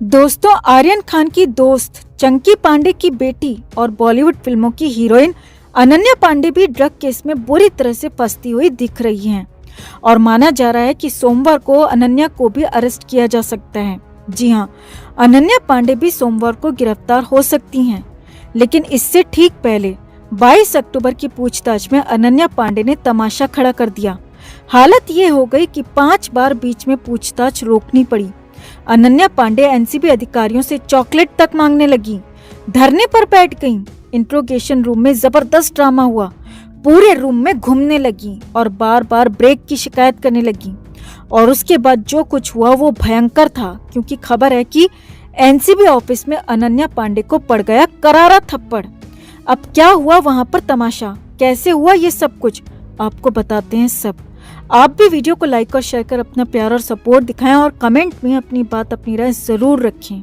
दोस्तों, आर्यन खान की दोस्त चंकी पांडे की बेटी और बॉलीवुड फिल्मों की हीरोइन अनन्या पांडे भी ड्रग केस में बुरी तरह से फंसती हुई दिख रही हैं और माना जा रहा है कि सोमवार को अनन्या को भी अरेस्ट किया जा सकता है। जी हां, अनन्या पांडे भी सोमवार को गिरफ्तार हो सकती हैं, लेकिन इससे ठीक पहले 22 अक्टूबर की पूछताछ में अनन्या पांडे ने तमाशा खड़ा कर दिया। हालत ये हो गई कि 5 बार बीच में पूछताछ रोकनी पड़ी। अनन्या पांडे एनसीबी अधिकारियों से चॉकलेट तक मांगने लगी, धरने पर बैठ गईं। इंट्रोगेशन रूम में जबरदस्त ड्रामा हुआ, पूरे रूम में घूमने लगी और बार बार ब्रेक की शिकायत करने लगी। और उसके बाद जो कुछ हुआ वो भयंकर था, क्योंकि खबर है कि एनसीबी ऑफिस में अनन्या पांडे को पड़ गया करारा थप्पड़। अब क्या हुआ वहां पर तमाशा, कैसे हुआ ये सब कुछ आपको बताते हैं सब। आप भी वीडियो को लाइक और शेयर कर अपना प्यार और सपोर्ट दिखाएं और कमेंट में अपनी बात अपनी राय जरूर रखें।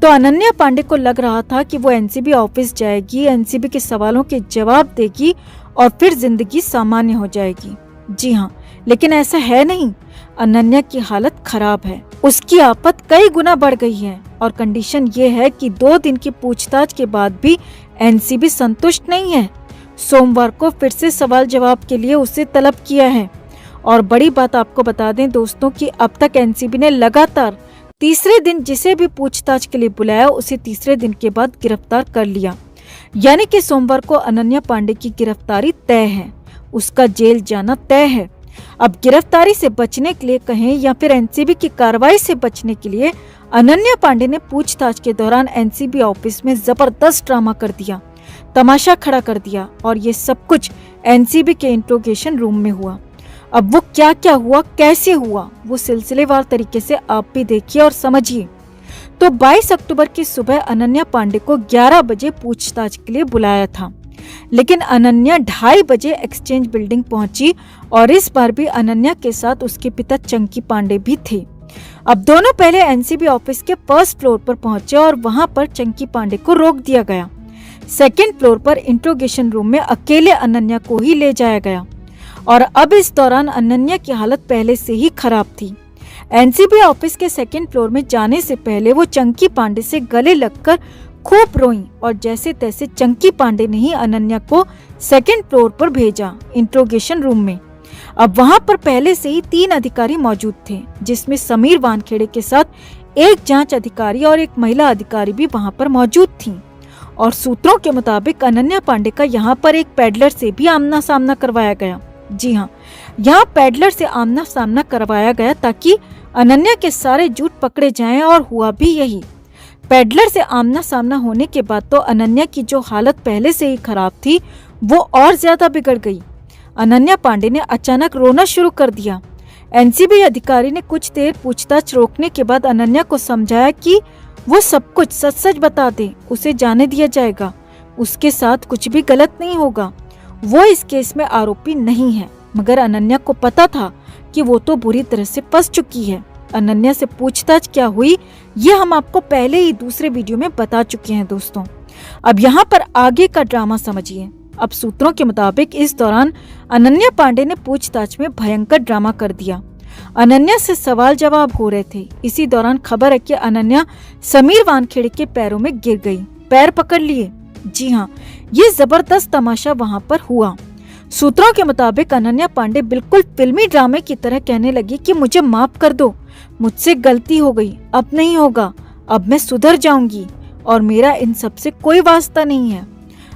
तो अनन्या पांडे को लग रहा था कि वो एनसीबी ऑफिस जाएगी, एनसीबी के सवालों के जवाब देगी और फिर जिंदगी सामान्य हो जाएगी। जी हाँ, लेकिन ऐसा है नहीं। अनन्या की हालत खराब है, उसकी आफत कई गुना बढ़ गई है और कंडीशन ये है कि 2 दिन की पूछताछ के बाद भी एनसीबी संतुष्ट नहीं है। सोमवार को फिर से सवाल जवाब के लिए उसे तलब किया है। और बड़ी बात आपको बता दें दोस्तों कि अब तक एनसीबी ने लगातार तीसरे दिन जिसे भी पूछताछ के लिए बुलाया उसे तीसरे दिन के बाद गिरफ्तार कर लिया। यानी कि सोमवार को अनन्या पांडे की गिरफ्तारी तय है, उसका जेल जाना तय है। अब गिरफ्तारी से बचने के लिए कहें या फिर एनसीबी की कार्रवाई से बचने के लिए अनन्या पांडे ने पूछताछ के दौरान एनसीबी ऑफिस में जबरदस्त ड्रामा कर दिया, तमाशा खड़ा कर दिया और ये सब कुछ एनसीबी के इंट्रोगेशन रूम में हुआ। अब वो क्या क्या हुआ, कैसे हुआ, वो सिलसिलेवार तरीके से आप भी देखिए और समझिए। तो 22 अक्टूबर की सुबह अनन्या पांडे को 11 बजे पूछताछ के लिए बुलाया था, लेकिन अनन्या 2:30 बजे एक्सचेंज बिल्डिंग पहुंची और इस बार भी अनन्या के साथ उसके पिता चंकी पांडे भी थे। अब दोनों पहले एनसीबी ऑफिस के 1st फ्लोर पर पहुंचे और वहां पर चंकी पांडे को रोक दिया गया। 2nd फ्लोर पर इंट्रोगेशन रूम में अकेले अनन्या को ही ले जाया गया और अब इस दौरान अनन्या की हालत पहले से ही खराब थी। एनसीबी ऑफिस के 2nd फ्लोर में जाने से पहले वो चंकी पांडे से गले लगकर खूब रोईं और जैसे तैसे चंकी पांडे ने ही अनन्या को 2nd फ्लोर पर भेजा इंट्रोगेशन रूम में। अब वहां पर पहले से ही 3 अधिकारी मौजूद थे, जिसमें समीर वानखेड़े के साथ एक जांच अधिकारी और एक महिला अधिकारी भी वहां पर मौजूद थी। और सूत्रों के मुताबिक अनन्या पांडे का यहाँ पर एक पेडलर से भी आमना सामना करवाया गया। जी हाँ, यहाँ पेडलर से आमना सामना करवाया गया ताकि अनन्या के सारे झूठ पकड़े जाएं और हुआ भी यही। पेडलर से आमना सामना होने के बाद तो अनन्या की जो हालत पहले से ही खराब थी वो और ज्यादा बिगड़ गई। अनन्या पांडे ने अचानक रोना शुरू कर दिया। एनसीबी अधिकारी ने कुछ देर पूछताछ रोकने के बाद अनन्या को समझाया कि वो सब कुछ सच सच बता दे, उसे जाने दिया जाएगा, उसके साथ कुछ भी गलत नहीं होगा, वो इस केस में आरोपी नहीं है। मगर अनन्या को पता था कि वो तो बुरी तरह से फंस चुकी है। अनन्या से पूछताछ क्या हुई ये हम आपको पहले ही दूसरे वीडियो में बता चुके हैं दोस्तों। अब यहाँ पर आगे का ड्रामा समझिए। अब सूत्रों के मुताबिक इस दौरान अनन्या पांडे ने पूछताछ में भयंकर ड्रामा कर दिया। अनन्या से सवाल जवाब हो रहे थे। इसी दौरान खबर है कि अनन्या समीर वानखेड़े के पैरों में गिर गई, पैर पकड़ लिए। जी हाँ, ये जबरदस्त तमाशा वहां पर हुआ। सूत्रों के मुताबिक अनन्या पांडे बिल्कुल फिल्मी ड्रामे की तरह कहने लगी कि मुझे माफ कर दो, मुझसे गलती हो गई, अब नहीं होगा, अब मैं सुधर जाऊंगी और मेरा इन सब से कोई वास्ता नहीं है।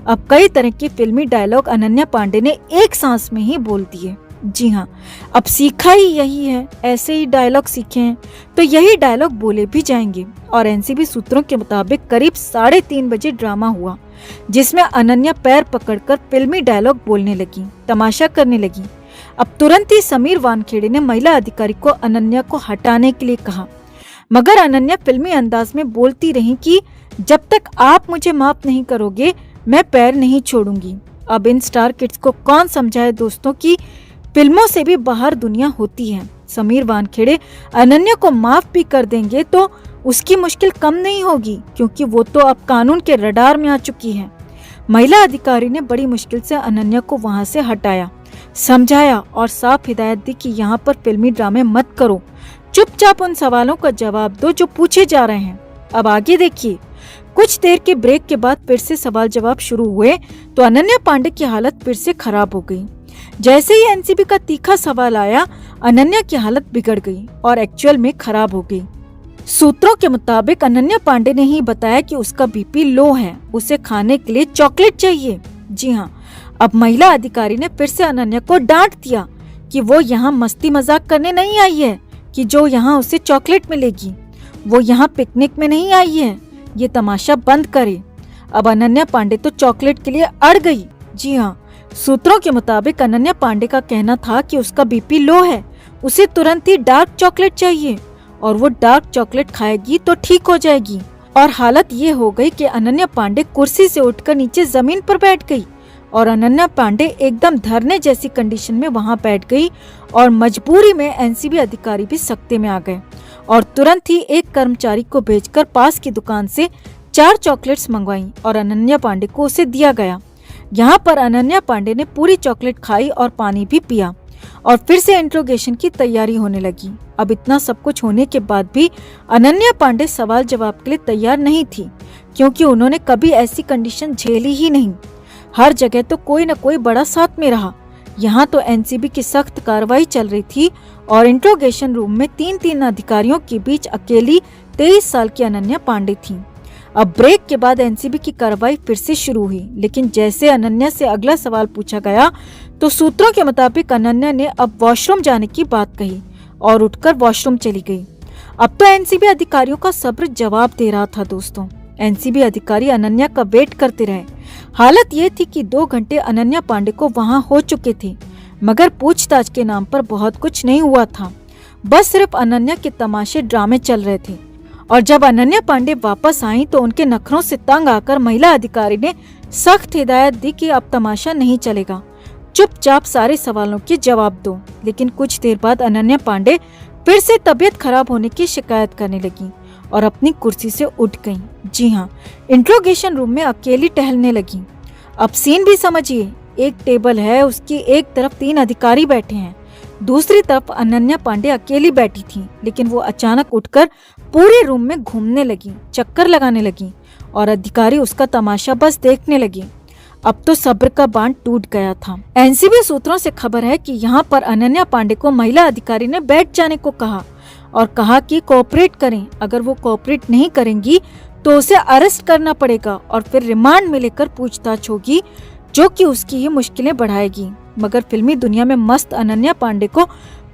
अब कई तरह के फिल्मी डायलॉग अनन्या पांडे ने एक सांस में ही बोल दिए। जी हाँ, अब सीखा ही यही है, ऐसे ही डायलॉग सीखे हैं तो यही डायलॉग बोले भी जाएंगे। और एनसीबी सूत्रों के मुताबिक करीब 3:30 बजे ड्रामा हुआ, जिसमें अनन्या पैर पकड़कर फिल्मी डायलॉग बोलने लगी, तमाशा करने लगी। अब तुरंत ही समीर वानखेड़े ने महिला अधिकारी को अनन्या को हटाने के लिए कहा, मगर अनन्या फिल्मी अंदाज में बोलती रही कि जब तक आप मुझे माफ नहीं करोगे मैं पैर नहीं छोड़ूंगी। अब इन स्टार किड्स को कौन समझाए दोस्तों कि फिल्मों से भी बाहर दुनिया होती है। समीर वानखेड़े अनन्या को माफ भी कर देंगे तो उसकी मुश्किल कम नहीं होगी, क्योंकि वो तो अब कानून के रडार में आ चुकी है। महिला अधिकारी ने बड़ी मुश्किल से अनन्या को वहां से हटाया, समझाया और साफ हिदायत दी कि यहाँ पर फिल्मी ड्रामे मत करो, चुपचाप उन सवालों का जवाब दो जो पूछे जा रहे हैं। अब आगे देखिए। कुछ देर के ब्रेक के बाद फिर से सवाल जवाब शुरू हुए तो अनन्या पांडे की हालत फिर से खराब हो गई। जैसे ही एनसीबी का तीखा सवाल आया, अनन्या की हालत बिगड़ गई और एक्चुअल में खराब हो गई। सूत्रों के मुताबिक अनन्या पांडे ने ही बताया कि उसका बीपी लो है, उसे खाने के लिए चॉकलेट चाहिए। जी हाँ, अब महिला अधिकारी ने फिर से अनन्या को डांट दिया कि वो यहाँ मस्ती मजाक करने नहीं आई है कि जो यहाँ उसे चॉकलेट मिलेगी। वो यहाँ पिकनिक में नहीं आई है, ये तमाशा बंद करे। अब अनन्या पांडे तो चॉकलेट के लिए अड़ गई। जी हाँ, सूत्रों के मुताबिक अनन्या पांडे का कहना था कि उसका बीपी लो है, उसे तुरंत ही डार्क चॉकलेट चाहिए और वो डार्क चॉकलेट खाएगी तो ठीक हो जाएगी। और हालत ये हो गई कि अनन्या पांडे कुर्सी से उठकर नीचे जमीन पर बैठ गई और अनन्या पांडे एकदम धरने जैसी कंडीशन में वहां बैठ गई और मजबूरी में एनसीबी अधिकारी भी सख्ते में आ गए और तुरंत ही एक कर्मचारी को भेजकर पास की दुकान से 4 चॉकलेट्स मंगवाई और अनन्या पांडे को उसे दिया गया। यहाँ पर अनन्या पांडे ने पूरी चॉकलेट खाई और पानी भी पिया और फिर से इंट्रोगेशन की तैयारी होने लगी। अब इतना सब कुछ होने के बाद भी अनन्या पांडे सवाल जवाब के लिए तैयार नहीं थी, क्योंकि उन्होंने कभी ऐसी कंडीशन झेली ही नहीं। हर जगह तो कोई न कोई बड़ा साथ में रहा। यहाँ तो एनसीबी की सख्त कार्रवाई चल रही थी और इंट्रोगेशन रूम में 3 अधिकारियों के बीच अकेली 23 साल की अनन्या पांडे थी। अब ब्रेक के बाद एनसीबी की कार्रवाई फिर से शुरू हुई, लेकिन जैसे अनन्या से अगला सवाल पूछा गया तो सूत्रों के मुताबिक अनन्या ने अब वॉशरूम जाने की बात कही और उठकर वॉशरूम चली गई। अब तो एनसीबी अधिकारियों का सब्र जवाब दे रहा था। दोस्तों, एनसीबी अधिकारी अनन्या का वेट करते रहे। हालत ये थी कि 2 घंटे अनन्या पांडे को वहां हो चुके थे, मगर पूछताछ के नाम पर बहुत कुछ नहीं हुआ था। बस सिर्फ अनन्या के तमाशे ड्रामे चल रहे थे। और जब अनन्या पांडे वापस आई तो उनके नखरों से तंग आकर महिला अधिकारी ने सख्त हिदायत दी कि अब तमाशा नहीं चलेगा, चुपचाप सारे सवालों के जवाब दो। लेकिन कुछ देर बाद अनन्या पांडे फिर से तबीयत खराब होने की शिकायत करने लगी और अपनी कुर्सी से उठ गईं। जी हाँ, इंट्रोगेशन रूम में अकेली टहलने लगी। अब सीन भी समझिए, एक टेबल है, उसकी एक तरफ 3 अधिकारी बैठे हैं, दूसरी तरफ अनन्या पांडे अकेली बैठी थी। लेकिन वो अचानक उठकर पूरे रूम में घूमने लगी, चक्कर लगाने लगी और अधिकारी उसका तमाशा बस देखने लगे। अब तो सब्र का बांध टूट गया था। एनसीबी सूत्रों से खबर है कि यहाँ पर अनन्या पांडे को महिला अधिकारी ने बैठ जाने को कहा और कहा कि कोऑपरेट करें। अगर वो कोऑपरेट नहीं करेंगी तो उसे अरेस्ट करना पड़ेगा और फिर रिमांड में लेकर पूछताछ होगी, जो कि उसकी ही मुश्किलें बढ़ाएगी। मगर फिल्मी दुनिया में मस्त अनन्या पांडे को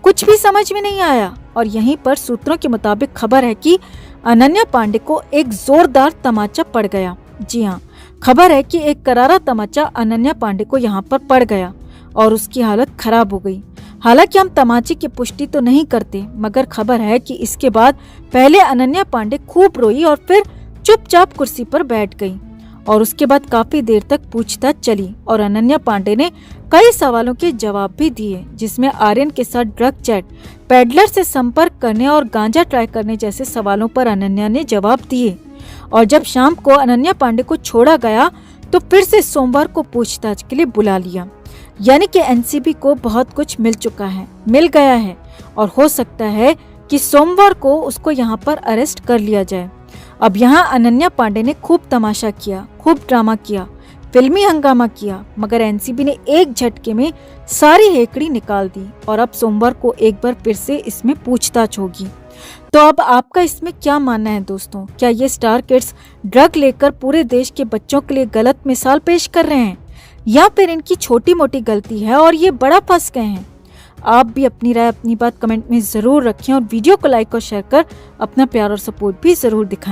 कुछ भी समझ में नहीं आया और यहीं पर सूत्रों के मुताबिक खबर है कि अनन्या पांडे को एक जोरदार तमाचा पड़ गया। जी हाँ, खबर है कि एक करारा तमाचा अनन्या पांडे को यहाँ पर पड़ गया और उसकी हालत खराब हो गई। हालांकि हम तमाचे की पुष्टि तो नहीं करते, मगर खबर है कि इसके बाद पहले अनन्या पांडे खूब रोई और फिर चुपचाप कुर्सी पर बैठ गई और उसके बाद काफी देर तक पूछताछ चली और अनन्या पांडे ने कई सवालों के जवाब भी दिए, जिसमें आर्यन के साथ ड्रग चैट, पेडलर से संपर्क करने और गांजा ट्राई करने जैसे सवालों पर अनन्या ने जवाब दिए। और जब शाम को अनन्या पांडे को छोड़ा गया तो फिर से सोमवार को पूछताछ के लिए बुला लिया। यानी कि एनसीबी को बहुत कुछ मिल गया है और हो सकता है कि सोमवार को उसको यहाँ पर अरेस्ट कर लिया जाए। अब यहाँ अनन्या पांडे ने खूब तमाशा किया, खूब ड्रामा किया, फिल्मी हंगामा किया, मगर एनसीबी ने एक झटके में सारी हेकड़ी निकाल दी और अब सोमवार को एक बार फिर से इसमें पूछताछ होगी। तो अब आपका इसमें क्या मानना है दोस्तों? क्या ये स्टार किड्स ड्रग लेकर पूरे देश के बच्चों के लिए गलत मिसाल पेश कर रहे हैं, या फिर इनकी छोटी मोटी गलती है और ये बड़ा फंस गए हैं? आप भी अपनी राय, अपनी बात कमेंट में जरूर रखें और वीडियो को लाइक और शेयर कर अपना प्यार और सपोर्ट भी जरूर दिखाएं।